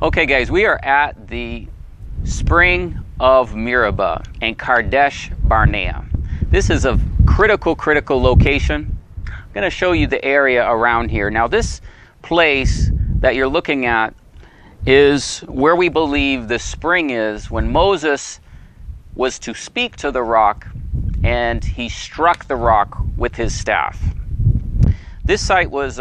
Okay guys, we are at the spring of Meribah in Kadesh-barnea. This is a critical location. I'm going to show you the area around here. Now this place that you're looking at is where we believe the spring is when Moses was to speak to the rock and he struck the rock with his staff. This site was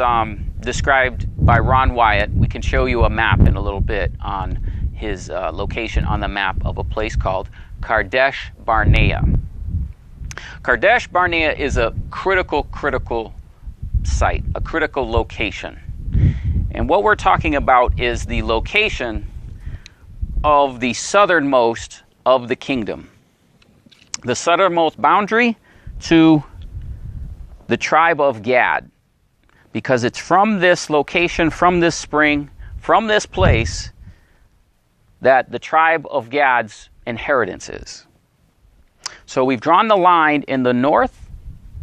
described by Ron Wyatt. We can show you a map in a little bit on his location on the map of a place called Kadesh-barnea. Kadesh-barnea is a critical site, a critical location. And what we're talking about is the location of the southernmost of the kingdom. The southernmost boundary to the tribe of Gad. Because it's from this location, from this spring, from this place, that the tribe of Gad's inheritance is. So we've drawn the line in the north,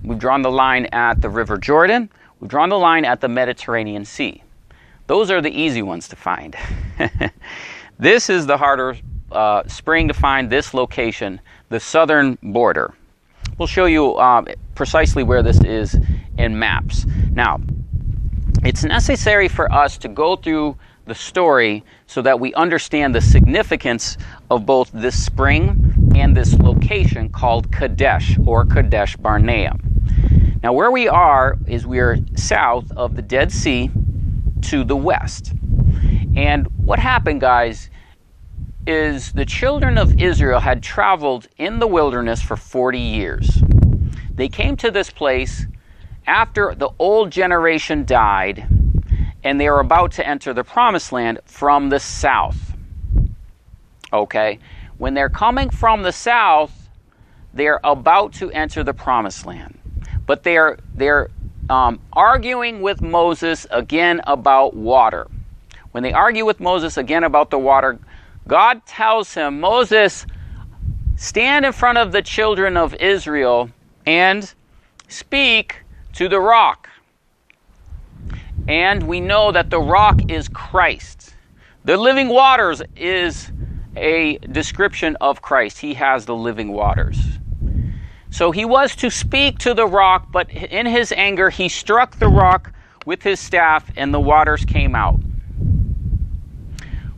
we've drawn the line at the River Jordan, we've drawn the line at the Mediterranean Sea. Those are the easy ones to find. This is the harder spring to find, this location, the southern border. We'll show you precisely where this is in maps. Now, it's necessary for us to go through the story so that we understand the significance of both this spring and this location called Kadesh or Kadesh-barnea. Now where we are is we are south of the Dead Sea to the west. And what happened, guys, is the children of Israel had traveled in the wilderness for 40 years. They came to this place after the old generation died, and they are about to enter the promised land from the south. Okay? When they're coming from the south, they're about to enter the promised land. But they're arguing with Moses again about water. When they argue with Moses again about the water, God tells him, Moses, stand in front of the children of Israel and speak to the rock. And we know that the rock is Christ. The living waters is a description of Christ. He has the living waters. So he was to speak to the rock, but in his anger he struck the rock with his staff and the waters came out.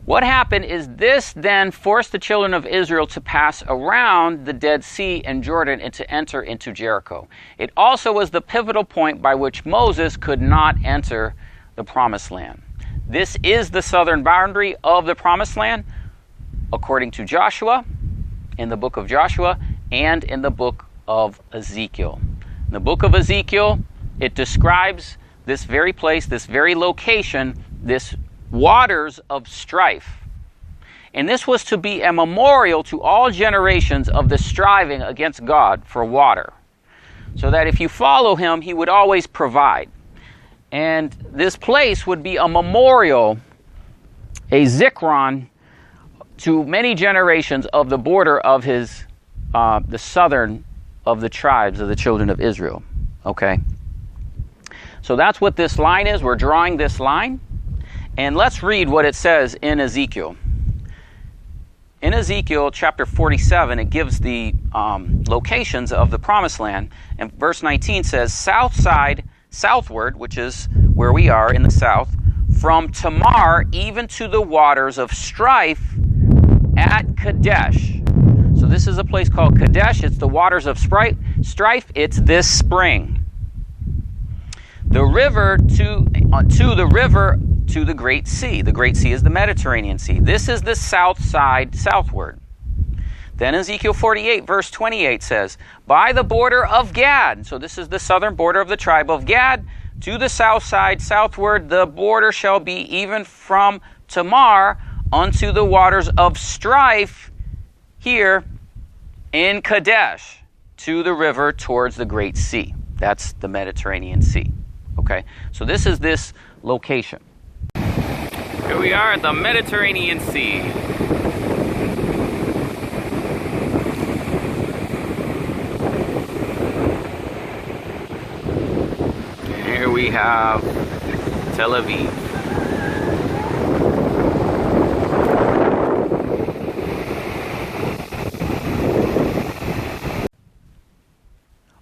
What happened is this then forced the children of Israel to pass around the Dead Sea and Jordan and to enter into Jericho. It also was the pivotal point by which Moses could not enter the Promised Land. This is the southern boundary of the Promised Land, according to Joshua, in the book of Joshua, and in the book of Ezekiel. In the book of Ezekiel, it describes this very place, this very location, this waters of strife. And this was to be a memorial to all generations of the striving against God for water. So that if you follow him, he would always provide. And this place would be a memorial, a zikron, to many generations of the border of his, the southern of the tribes of the children of Israel. Okay? So that's what this line is. We're drawing this line. And let's read what it says in Ezekiel. In Ezekiel chapter 47, it gives the locations of the Promised Land. And verse 19 says, south side, southward, which is where we are in the south, from Tamar even to the waters of strife at Kadesh. So this is a place called Kadesh. It's the waters of strife. It's this spring. The river to the Great Sea. The Great Sea is the Mediterranean Sea. This is the south side, southward. Then Ezekiel 48, verse 28 says, by the border of Gad. So this is the southern border of the tribe of Gad. To the south side, southward, the border shall be even from Tamar unto the waters of strife here in Kadesh, to the river towards the Great Sea. That's the Mediterranean Sea. Okay, so this is this location. Here we are at the Mediterranean Sea. Here we have Tel Aviv.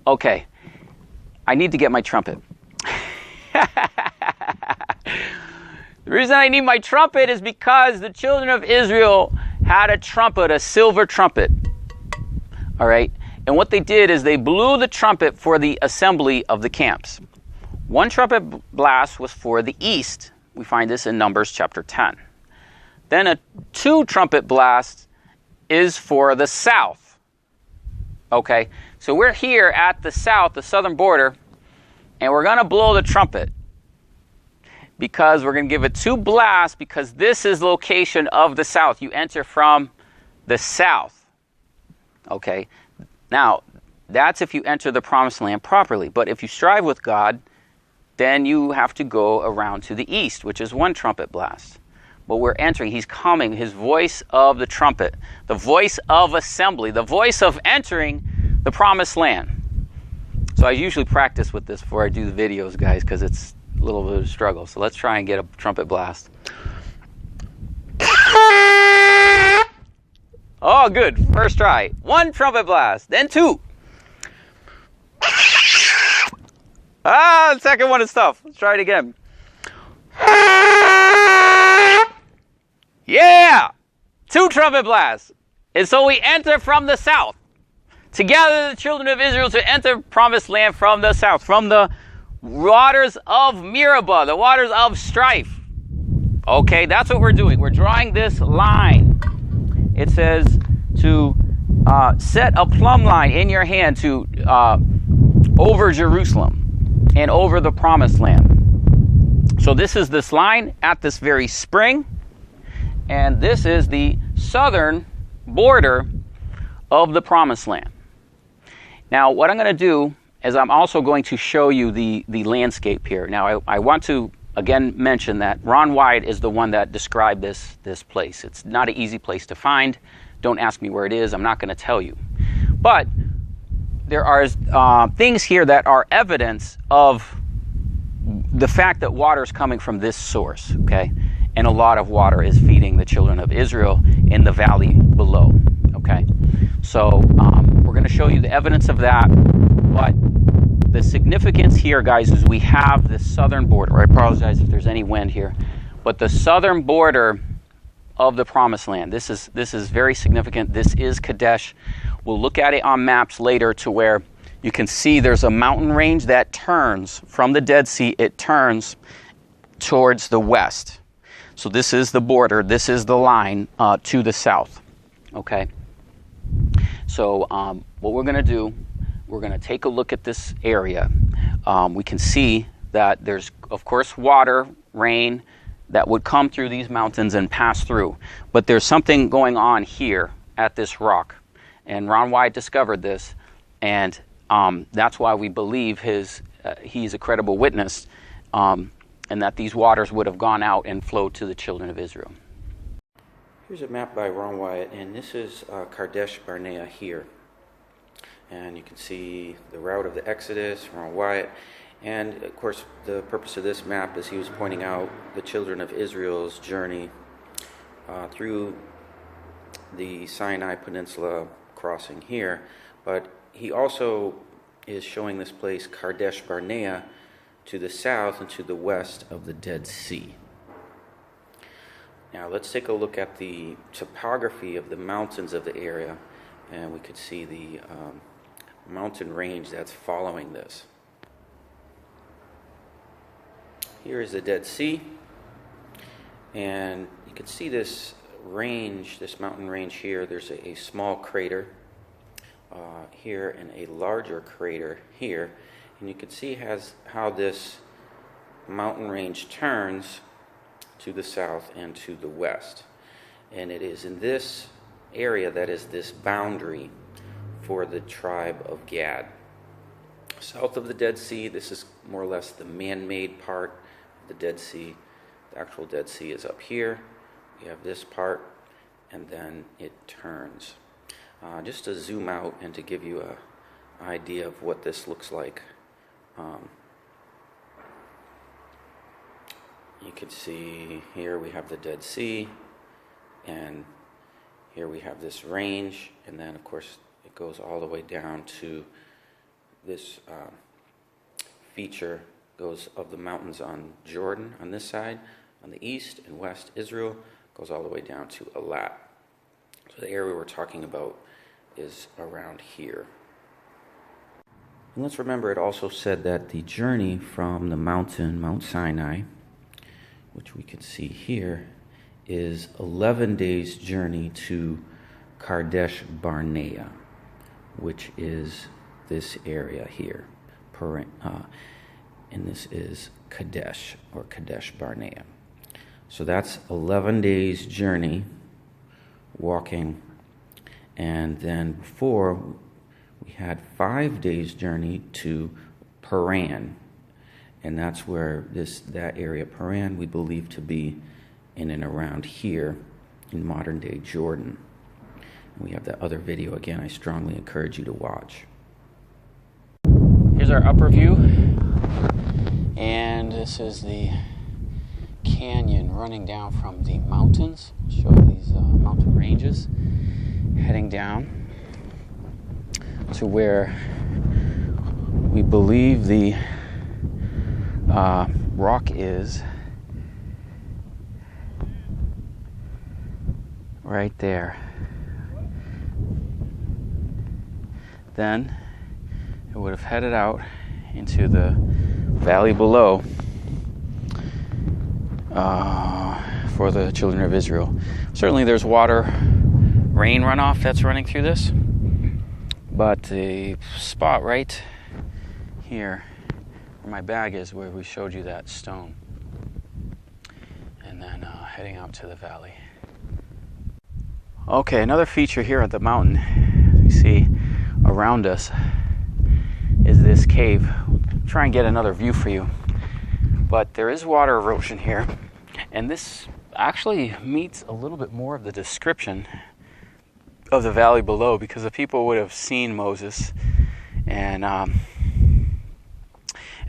Okay, I need to get my trumpet. The reason I need my trumpet is because the children of Israel had a trumpet, a silver trumpet. All right, and what they did is they blew the trumpet for the assembly of the camps. One trumpet blast was for the east. We find this in Numbers chapter 10. Then a 2 trumpet blast is for the south. Okay, so we're here at the south, the southern border, and we're going to blow the trumpet because we're going to give it 2 blasts because this is location of the south. You enter from the south. Okay, now that's if you enter the promised land properly. But if you strive with God, then you have to go around to the east, which is 1 trumpet blast. But we're entering, he's coming, his voice of the trumpet, the voice of assembly, the voice of entering the promised land. So I usually practice with this before I do the videos, guys, because it's a little bit of a struggle. So let's try and get a trumpet blast. Oh, good. First try. 1 trumpet blast, then 2. The second one is tough. Let's try it again. Yeah! 2 trumpet blasts. And so we enter from the south. To gather the children of Israel to enter promised land from the south, from the waters of Meribah, the waters of strife. Okay, that's what we're doing. We're drawing this line. It says to set a plumb line in your hand to over Jerusalem and over the promised land. So this is this line at this very spring, and this is the southern border of the promised land. Now, what I'm going to do is I'm also going to show you the landscape here. Now, I want to, again, mention that Ron Wyatt is the one that described this place. It's not an easy place to find. Don't ask me where it is. I'm not going to tell you. But there are things here that are evidence of the fact that water is coming from this source, okay? And a lot of water is feeding the children of Israel in the valley below, okay? So we're going to show you the evidence of that, but the significance here, guys, is we have this southern border. I apologize if there's any wind here, but the southern border of the promised land. This is very significant. This is Kadesh. We'll look at it on maps later to where you can see there's a mountain range that turns from the Dead Sea. It turns towards the west. So this is the border. This is the line to the south. Okay. So what we're going to do, we're going to take a look at this area. We can see that there's, of course, water, rain that would come through these mountains and pass through. But there's something going on here at this rock. And Ron Wyatt discovered this. And that's why we believe he's a credible witness, and that these waters would have gone out and flowed to the children of Israel. Here's a map by Ron Wyatt, and this is Kadesh-barnea here. And you can see the route of the Exodus, Ron Wyatt. And, of course, the purpose of this map is he was pointing out the children of Israel's journey through the Sinai Peninsula crossing here. But he also is showing this place, Kadesh-barnea, to the south and to the west of the Dead Sea. Now let's take a look at the topography of the mountains of the area, and we could see the mountain range that's following this. Here is the Dead Sea, and you can see this range, this mountain range here. There's a small crater here and a larger crater here, and you can see how this mountain range turns to the south and to the west. And it is in this area that is this boundary for the tribe of Gad. South of the Dead Sea, this is more or less the man-made part of the Dead Sea. The actual Dead Sea is up here. You have this part, and then it turns. Just to zoom out and to give you an idea of what this looks like. You can see here we have the Dead Sea, and here we have this range, and then of course it goes all the way down to this feature goes of the mountains on Jordan on this side, on the east and west Israel, goes all the way down to Elat. So the area we're talking about is around here. And let's remember, it also said that the journey from the mountain, Mount Sinai, which we can see here, is 11 days' journey to Kadesh-barnea, which is this area here. And this is Kadesh, or Kadesh-barnea. So that's 11 days' journey walking. And then before, we had 5 days' journey to Paran. And that's where that area, Paran, we believe to be in and around here in modern-day Jordan. And we have that other video, again, I strongly encourage you to watch. Here's our upper view. And this is the canyon running down from the mountains. I'll show you these mountain ranges heading down to where we believe the rock is right there. Then it would have headed out into the valley below for the children of Israel. Certainly there's rain runoff that's running through this, but the spot right here where my bag is, where we showed you that stone, and then heading out to the valley. Okay, another feature here at the mountain you see around us is this cave. I'll try and get another view for you, but there is water erosion here, and this actually meets a little bit more of the description of the valley below, because the people would have seen Moses, and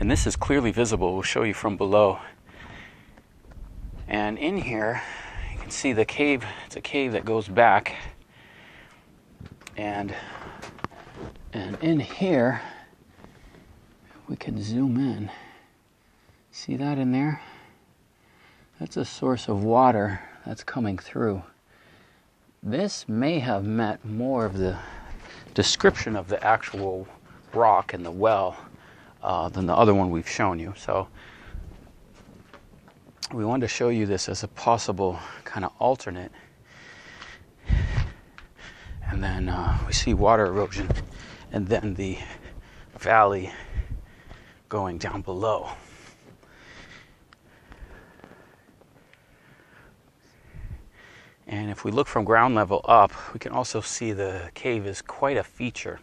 this is clearly visible. We'll show you from below. And in here you can see the cave. It's a cave that goes back, and in here we can zoom in. See that in there? That's a source of water that's coming through. This may have met more of the description of the actual rock and the well than the other one we've shown you. So we wanted to show you this as a possible kind of alternate. And then we see water erosion, and then the valley going down below. And if we look from ground level up, we can also see the cave is quite a feature.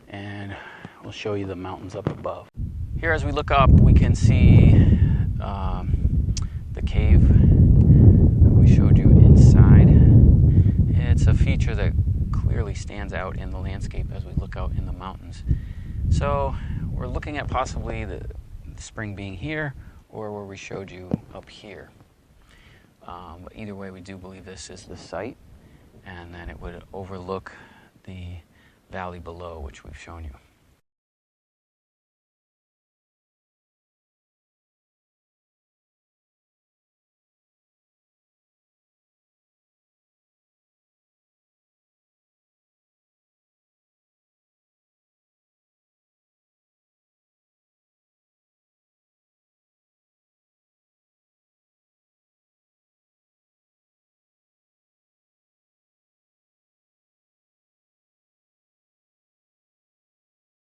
And we'll show you the mountains up above. Here, as we look up, we can see the cave we showed you inside. It's a feature that clearly stands out in the landscape as we look out in the mountains. So we're looking at possibly the spring being here, or where we showed you up here. But either way, we do believe this is the site, and then it would overlook the valley below, which we've shown you.